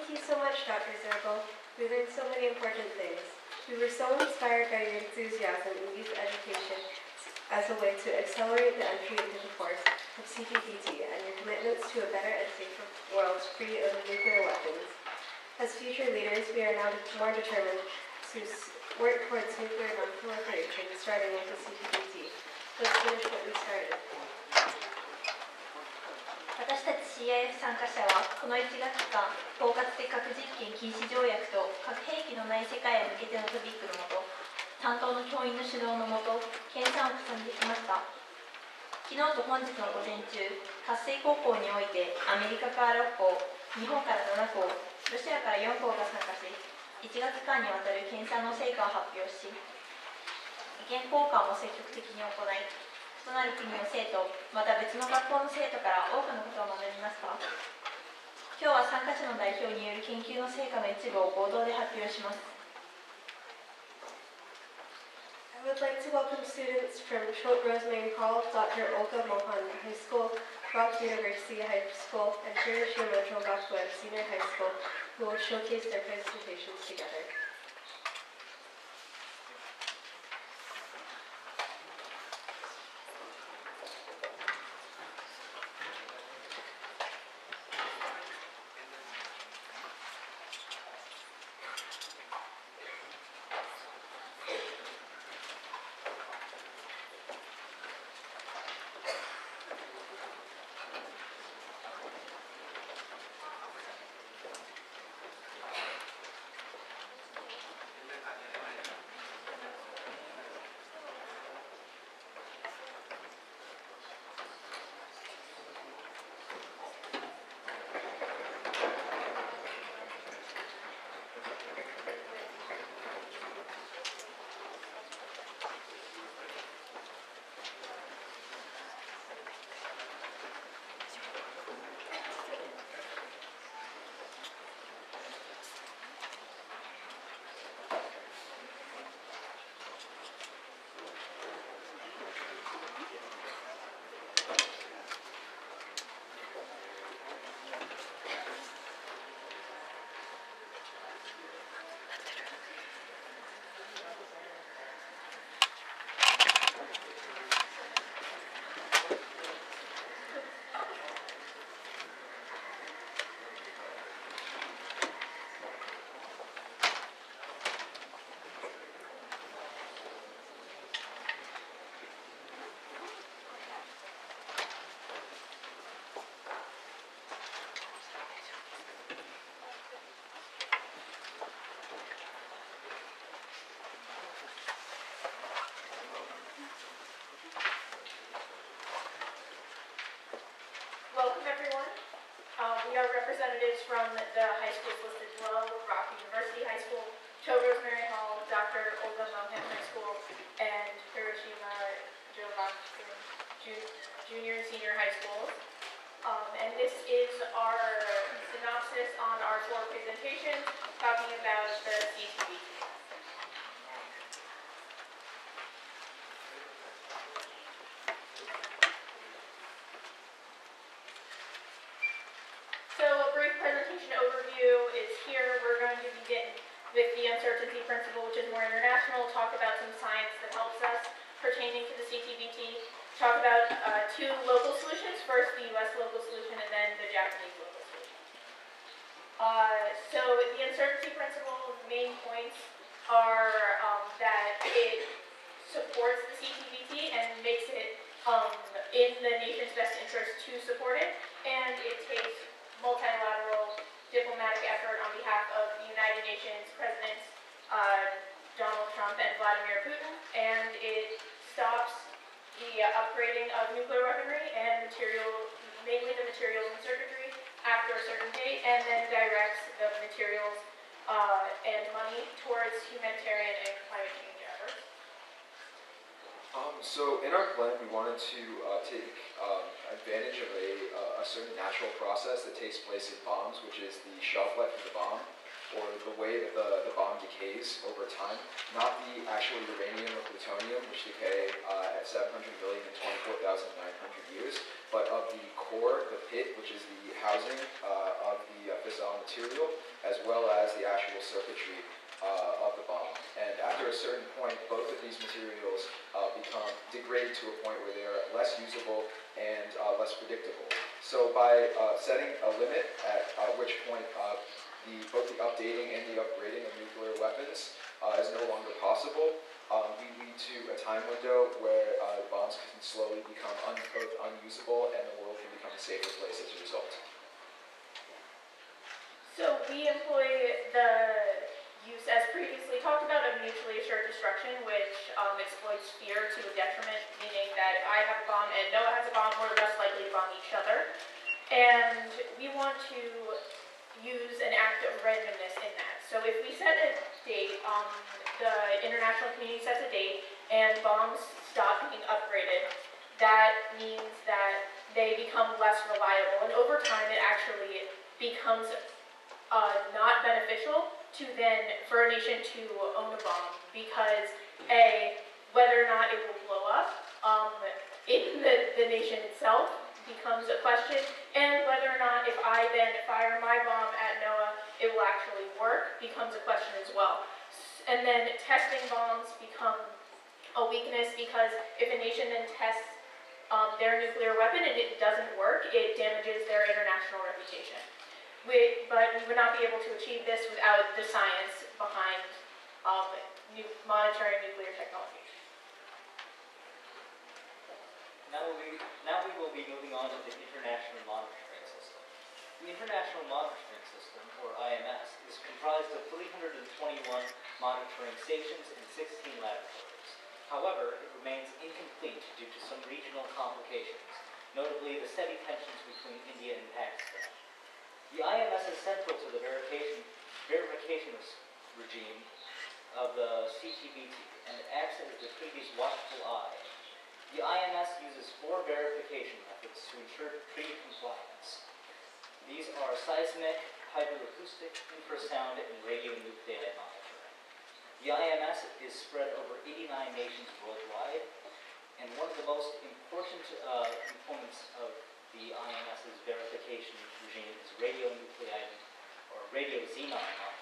Thank you so much, Dr. Zirkle. We learned so many important things. We were so inspired by your enthusiasm in youth education as a way to accelerate the entry into the course of CPDT and your commitments to a better and safer world free of nuclear weapons. As future leaders, we are now more determined to work towards nuclear non-proliferation, starting with the CPDT. Let's finish what we started. 私たち CIF 参加者はこの1学期間、包括的核実験禁止条約と核兵器のない世界へ向けてのトピックのもと、担当の教員の指導のもと、研鑽を重ねてきました。昨日と本日の午前中、活水高校においてアメリカから6校、日本から7校、ロシアから4校が参加し、1学期間にわたる研鑽の成果を発表し、意見交換も積極的に行い、異なる国の生徒、また別の学校の生徒から多くのことを学びました。今日は参加者の代表による研究の成果の一部を合同で発表します。I would like to welcome students from Schultz Rosemary Hall, Dr. Olga Mohan High School, Brock University High School, and Hiroshima Metro Web Senior High School, who will showcase their presentations together. Welcome everyone. We are representatives from the high schools listed below: Brock University High School, Schultz Rosemary Hall, Dr. Olga Mohan High School, and Hiroshima Junior and Senior High Schools. And this is our synopsis on our 4 presentations talking about the CTV. So a brief presentation overview is here. We're going to begin with the uncertainty principle, which is more international, talk about some science that helps us pertaining to the CTBT, talk about 2 local solutions, first the US local solution and then the Japanese local solution. So the uncertainty principle, main points are that it supports the CTBT and makes it in the nation's best interest to support it, and it takes multilateral diplomatic effort on behalf of the United Nations Presidents Donald Trump and Vladimir Putin, and it stops the upgrading of nuclear weaponry and mainly the materials and circuitry after a certain date, and then directs the materials and money towards humanitarian and climate change efforts. So in our plan, we wanted to take advantage of a certain natural process that takes place in bombs, which is the shelf life of the bomb, or the way that the bomb decays over time. Not the actual uranium or plutonium, which decay at 700 million and 24,900 years, but of the core, the pit, which is the housing of the fissile material, as well as the actual circuitry of the bomb. And after a certain point, both of these materials degrade to a point where they are less usable and less predictable. So by setting a limit at which point both the updating and the upgrading of nuclear weapons is no longer possible, we lead to a time window where bombs can slowly become both unusable and the world can become a safer place as a result. So we employ the use, as previously talked about, of mutually assured destruction, which exploits fear to a detriment, meaning that if I have a bomb and Noah has a bomb, we're less likely to bomb each other. And we want to use an act of randomness in that. So if we set a date, the international community sets a date, and bombs stop being upgraded, that means that they become less reliable. And over time, it actually becomes not beneficial for a nation to own a bomb, because whether or not it will blow up in the nation itself becomes a question, and whether or not if I then fire my bomb at Noah, it will actually work becomes a question as well. And then testing bombs become a weakness, because if a nation then tests their nuclear weapon and it doesn't work, it damages their international reputation. But we would not be able to achieve this without the science behind monitoring nuclear technology. Now we will be moving on to the International Monitoring System. The International Monitoring System, or IMS, is comprised of 321 monitoring stations and 16 laboratories. However, it remains incomplete due to some regional complications, notably the steady tensions between India and Pakistan. The IMS is central to the verification regime of the CTBT and acts as the treaty's watchful eye. The IMS uses 4 verification methods to ensure treaty compliance. These are seismic, hydroacoustic, infrasound, and radionuclide monitoring. The IMS is spread over 89 nations worldwide, and one of the most important components of the IMS's verification regime is radionuclide or radio-xenon monitoring.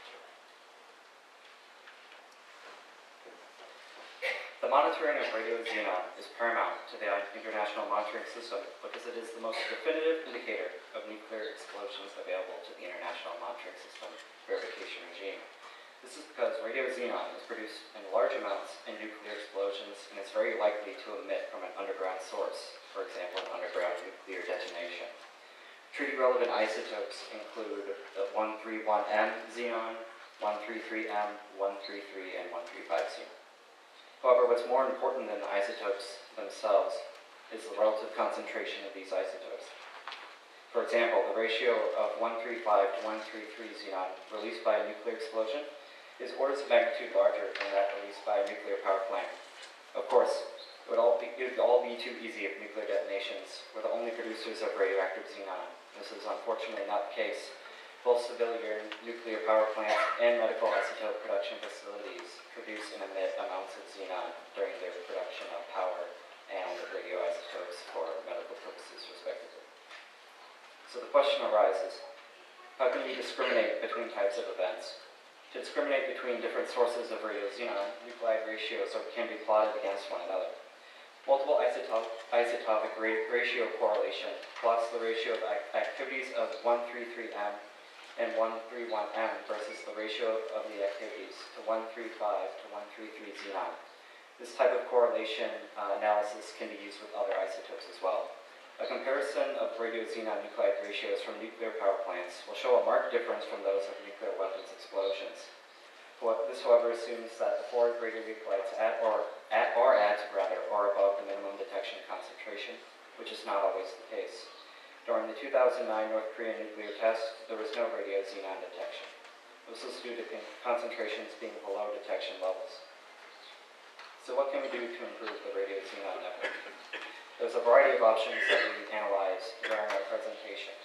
The monitoring of radio-xenon is paramount to the International Monitoring System because it is the most definitive indicator of nuclear explosions available to the International Monitoring System verification regime. This is because radio-xenon is produced in large amounts in nuclear explosions and is very likely to emit from an underground source, for example, an underground nuclear detonation. Treaty-relevant isotopes include the 131M xenon, 133M, 133, and 135 xenon. However, what's more important than the isotopes themselves is the relative concentration of these isotopes. For example, the ratio of 135 to 133 xenon released by a nuclear explosion is orders of magnitude larger than that released by a nuclear power plant. Of course, it would all be too easy if nuclear detonations were the only producers of radioactive xenon. This is unfortunately not the case. Both civilian nuclear power plants and medical isotope production facilities produce and emit amounts of xenon during their production of power and radioisotopes for medical purposes, respectively. So the question arises, how can we discriminate between types of events? To discriminate between different sources of radio-xenon, nuclide ratios can be plotted against one another. Multiple isotopic ratio correlation plots the ratio of activities of 133M and 131M versus the ratio of the activities to 135 to 133 xenon. This type of correlation analysis can be used with other isotopes as well. A comparison of radio-xenon nuclide ratios from nuclear power plants will show a marked difference from those of nuclear weapons explosions. This, however, assumes that the 4 radionuclides are above the minimum detection concentration, which is not always the case. During the 2009 North Korean nuclear test, there was no radio-xenon detection. This was due to concentrations being below detection levels. So what can we do to improve the radio-xenon network? There's a variety of options that we analyzed during our presentation.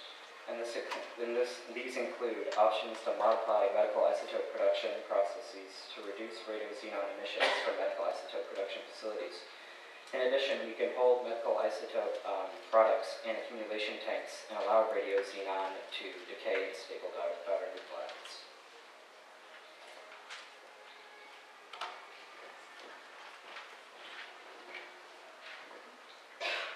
And these include options to modify medical isotope production processes to reduce radio-xenon emissions from medical isotope production facilities, In addition, we can hold medical isotope products in accumulation tanks and allow radio-xenon to decay in stable daughter nuclides.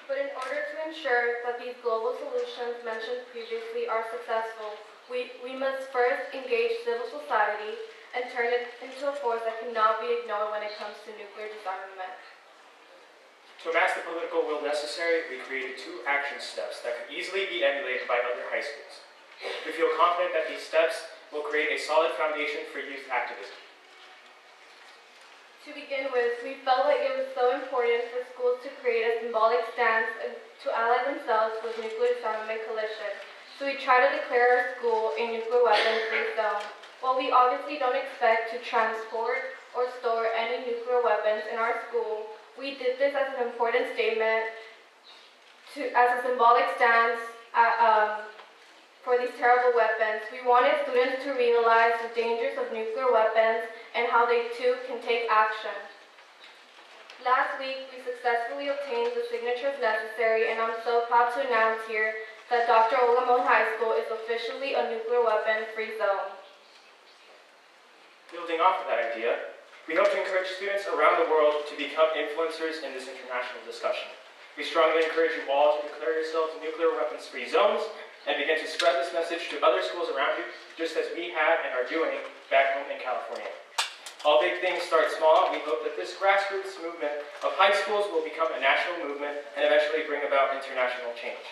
But in order to ensure that these global solutions mentioned previously are successful, we must first engage civil society and turn it into a force that cannot be ignored when it comes to nuclear disarmament. To amass the political will necessary, we created 2 action steps that could easily be emulated by other high schools. We feel confident that these steps will create a solid foundation for youth activism. To begin with, we felt like it was so important for schools to create a symbolic stance and to ally themselves with Nuclear Disarmament Coalition. So we tried to declare our school a nuclear weapon-free zone. While we obviously don't expect to transport or store any nuclear weapons in our school, we did this as an important statement, as a symbolic stance for these terrible weapons. We wanted students to realize the dangers of nuclear weapons and how they too can take action. Last week, we successfully obtained the signatures necessary, and I'm so proud to announce here that Dr. Olamon High School is officially a nuclear weapon-free zone. Building off of that idea, we hope to encourage students around the world to become influencers in this international discussion. We strongly encourage you all to declare yourselves nuclear weapons-free zones and begin to spread this message to other schools around you, just as we have and are doing back home in California. All big things start small, and we hope that this grassroots movement of high schools will become a national movement and eventually bring about international change.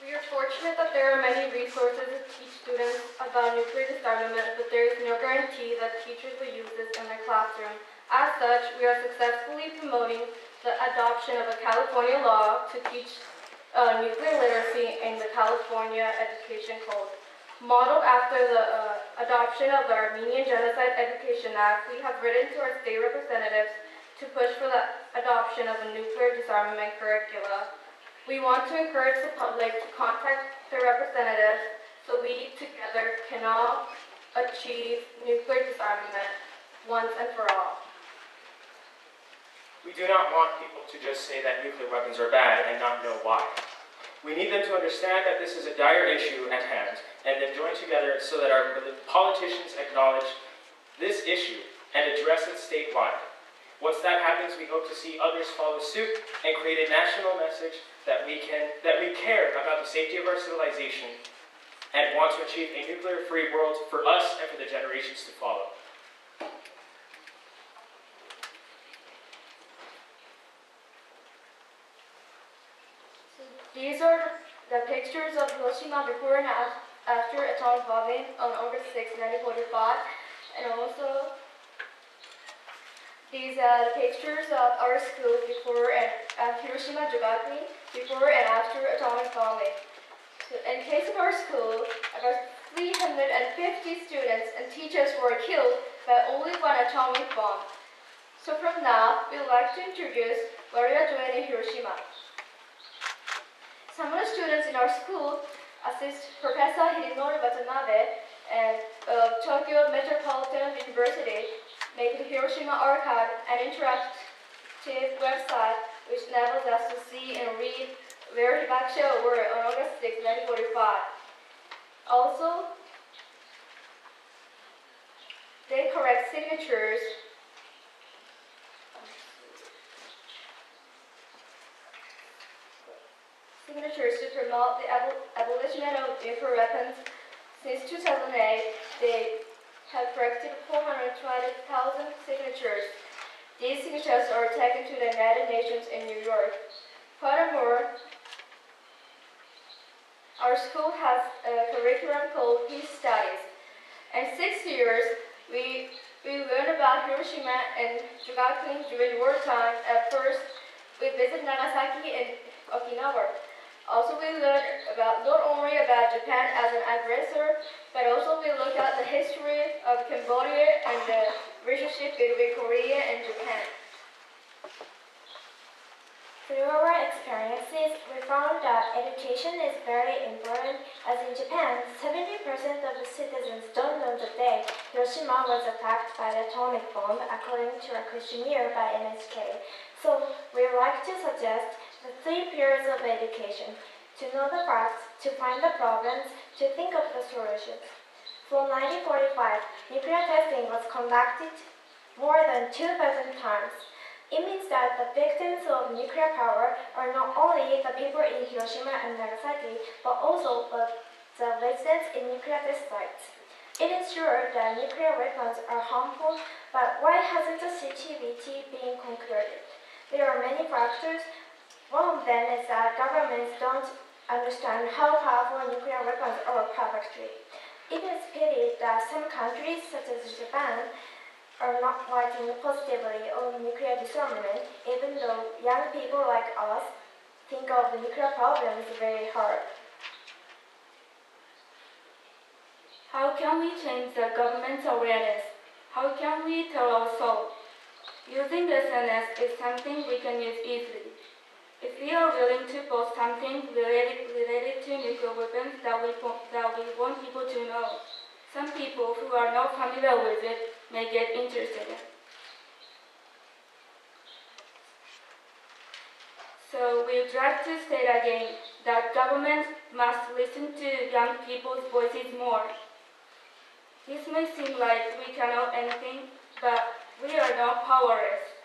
We are fortunate that there are many resources to teach students about nuclear disarmament, but there is no guarantee that teachers will use this in their classroom. As such, we are successfully promoting the adoption of a California law to teach nuclear literacy in the California Education Code. Modeled after the adoption of the Armenian Genocide Education Act, we have written to our state representatives to push for the adoption of a nuclear disarmament curricula. We want to encourage the public to contact their representatives so we together can all achieve nuclear disarmament once and for all. We do not want people to just say that nuclear weapons are bad and not know why. We need them to understand that this is a dire issue at hand and then join together so that our politicians acknowledge this issue and address it statewide. Once that happens, we hope to see others follow suit and create a national message that we care about the safety of our civilization and want to achieve a nuclear-free world for us and for the generations to follow. These are the pictures of Hiroshima before and after atomic bombing on August 6, 1945, and also these are the pictures of our school before and Hiroshima Jugaku before and after atomic bombing. So in case of our school, about 350 students and teachers were killed by only one atomic bomb. So from now, we would like to introduce what we are doing in Hiroshima. Some of the students in our school assist Professor Hidenori Watanabe and Tokyo Metropolitan University make the Hiroshima Archive an interactive website which enables us to see and read where Hibakusha were on August 6, 1945. Also, they correct signatures to promote the abolition of nuclear weapons. Since 2008, they have corrected 420,000 signatures. These signatures are taken to the United Nations in New York. Furthermore, our school has a curriculum called Peace Studies. In 6 years, we learned about Hiroshima and Jugaku during wartime. At first, we visited Nagasaki and Okinawa. Also, we learned not only about Japan as an aggressor, but also we looked at the history of Cambodia and the relationship between Korea and Japan. Through our experiences, we found that education is very important, as in Japan, 70% of the citizens don't know the day Hiroshima was attacked by the atomic bomb, according to a questionnaire by NHK. So, we would like to suggest the 3 pillars of education: to know the facts, to find the problems, to think of the solutions. From 1945, nuclear testing was conducted more than 2,000 times. It means that the victims of nuclear power are not only the people in Hiroshima and Nagasaki, but also the residents in nuclear test sites. It is true that nuclear weapons are harmful, but why hasn't the CTBT been concluded? There are many factors. One of them is that governments don't understand how powerful nuclear weapons are perfectly. It is pity that some countries, such as Japan, are not working positively on nuclear disarmament, even though young people like us think of the nuclear problems very hard. How can we change the government's awareness? How can we tell our soul? Using SNS is something we can use easily. If we are willing to post something related to nuclear weapons that we want people to know, some people who are not familiar with it may get interested. So we would like to state again that governments must listen to young people's voices more. This may seem like we cannot anything, but we are not powerless.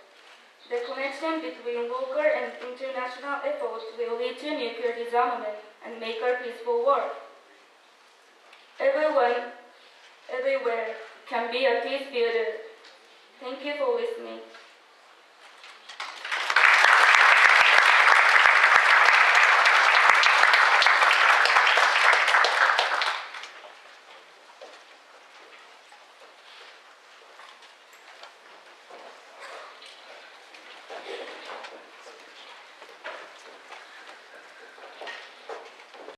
The connection between local and international efforts will lead to nuclear disarmament and make a peaceful world. Everyone, everywhere, can be a peace builder. Thank you for listening.